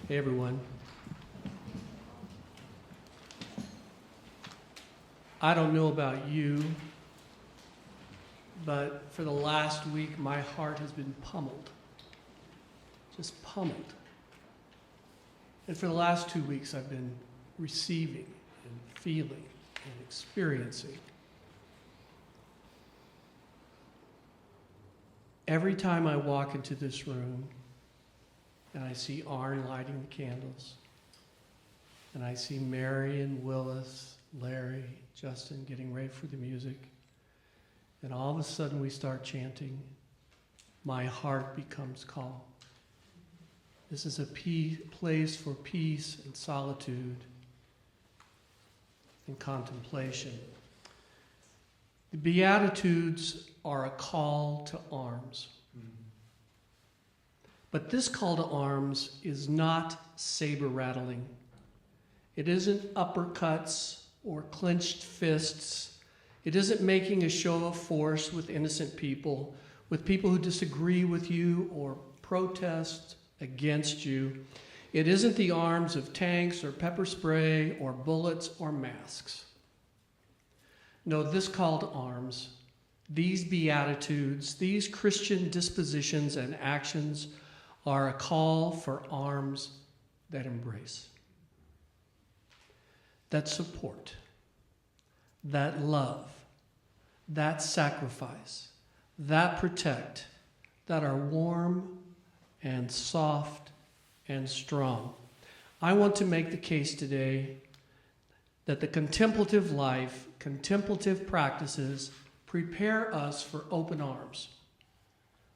Hey everyone. I don't know about you, but for the last week my heart has been pummeled. Just pummeled. And for the last 2 weeks I've been receiving and feeling and experiencing. Every time I walk into this room and I see Arn lighting the candles, and I see Mary and Willis, Larry, Justin getting ready for the music, and all of a sudden we start chanting, my heart becomes calm. This is a place for peace and solitude and contemplation. The Beatitudes are a call to arms. But this call to arms is not saber rattling. It isn't uppercuts or clenched fists. It isn't making a show of force with innocent people, with people who disagree with you or protest against you. It isn't the arms of tanks or pepper spray or bullets or masks. No, this call to arms, these Beatitudes, these Christian dispositions and actions are a call for arms that embrace, that support, that love, that sacrifice, that protect, that are warm and soft and strong. I want to make the case today that the contemplative life, contemplative practices prepare us for open arms,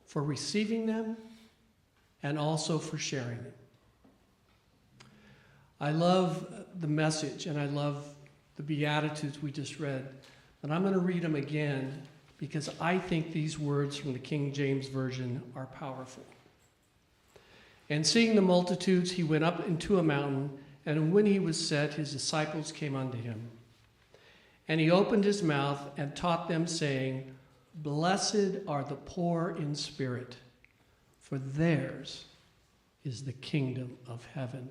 for receiving them and also for sharing them. I love the message and I love the Beatitudes we just read, but I'm going to read them again because I think these words from the King James Version are powerful. And seeing the multitudes, he went up into a mountain, and when he was set, his disciples came unto him. And he opened his mouth and taught them, saying, Blessed are the poor in spirit, for theirs is the kingdom of heaven.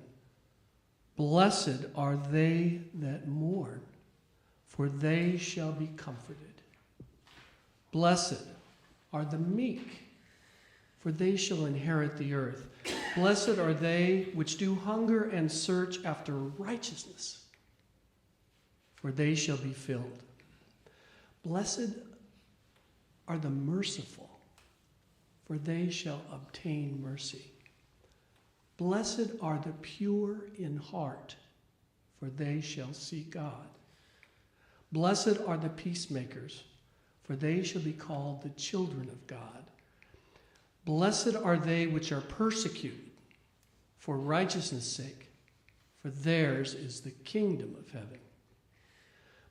Blessed are they that mourn, for they shall be comforted. Blessed are the meek, for they shall inherit the earth. Blessed are they which do hunger and search after righteousness, for they shall be filled. Blessed are the merciful, for they shall obtain mercy. Blessed are the pure in heart, for they shall see God. Blessed are the peacemakers, for they shall be called the children of God. Blessed are they which are persecuted for righteousness' sake, for theirs is the kingdom of heaven.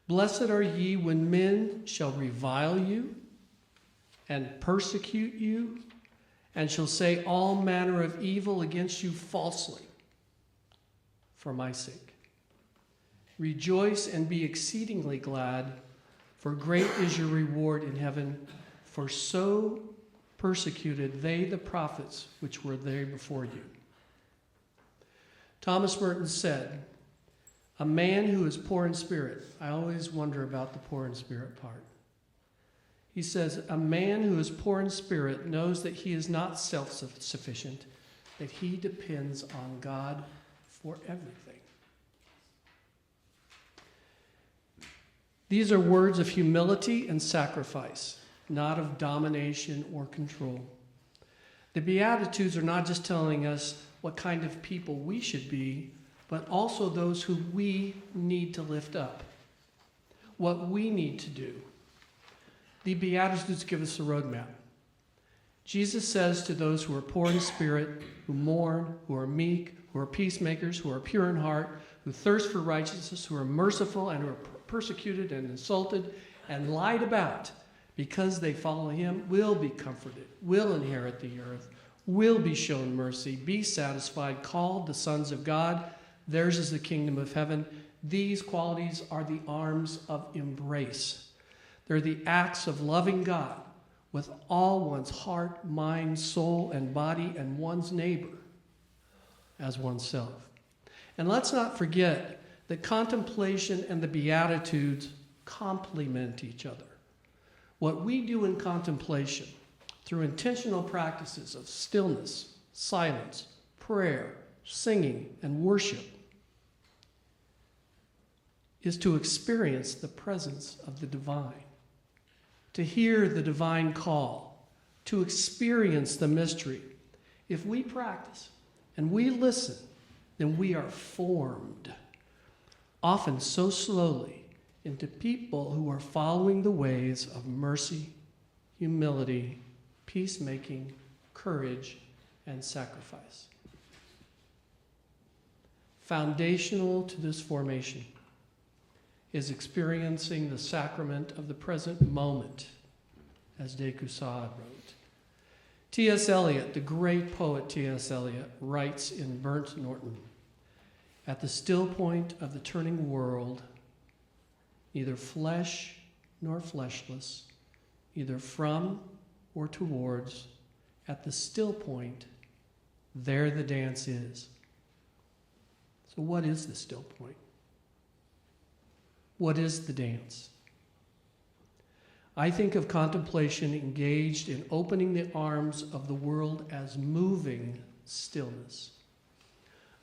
Blessed are ye when men shall revile you and persecute you, and shall say all manner of evil against you falsely for my sake. Rejoice and be exceedingly glad, for great is your reward in heaven, for so persecuted they the prophets which were there before you. Thomas Merton said, a man who is poor in spirit, I always wonder about the poor in spirit part. He says, a man who is poor in spirit knows that he is not self-sufficient, that he depends on God for everything. These are words of humility and sacrifice, not of domination or control. The Beatitudes are not just telling us what kind of people we should be, but also those who we need to lift up, what we need to do. The Beatitudes give us a roadmap. Jesus says to those who are poor in spirit, who mourn, who are meek, who are peacemakers, who are pure in heart, who thirst for righteousness, who are merciful and who are persecuted and insulted and lied about because they follow him, will be comforted, will inherit the earth, will be shown mercy, be satisfied, called the sons of God. Theirs is the kingdom of heaven. These qualities are the arms of embrace. They're the acts of loving God with all one's heart, mind, soul, and body, and one's neighbor. as oneself. And let's not forget that contemplation and the Beatitudes complement each other. What we do in contemplation, through intentional practices of stillness, silence, prayer, singing, and worship, is to experience the presence of the divine, to hear the divine call, to experience the mystery. If we practice and we listen, then we are formed, often so slowly, into people who are following the ways of mercy, humility, peacemaking, courage, and sacrifice. Foundational to this formation is experiencing the sacrament of the present moment, as de Caussade wrote. T.S. Eliot, the great poet T.S. Eliot, writes in Burnt Norton, "At the still point of the turning world, neither flesh nor fleshless, either from or towards, at the still point, there the dance is." So what is the still point? What is the dance? I think of contemplation engaged in opening the arms of the world as moving stillness,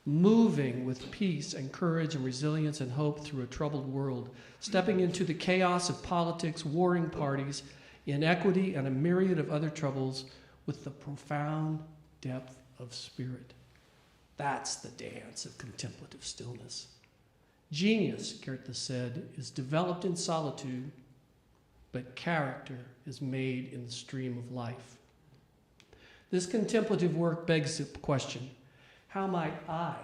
moving with peace and courage and resilience and hope through a troubled world, stepping into the chaos of politics, warring parties, inequity, and a myriad of other troubles with the profound depth of spirit. That's the dance of contemplative stillness. Genius, Goethe said, is developed in solitude, but character is made in the stream of life. This contemplative work begs the question, how might I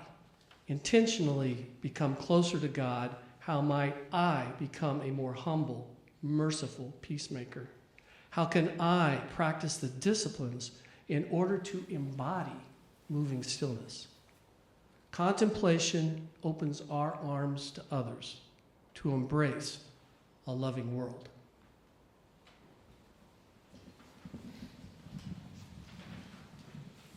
intentionally become closer to God? How might I become a more humble, merciful peacemaker? How can I practice the disciplines in order to embody moving stillness? Contemplation opens our arms to others to embrace a loving world.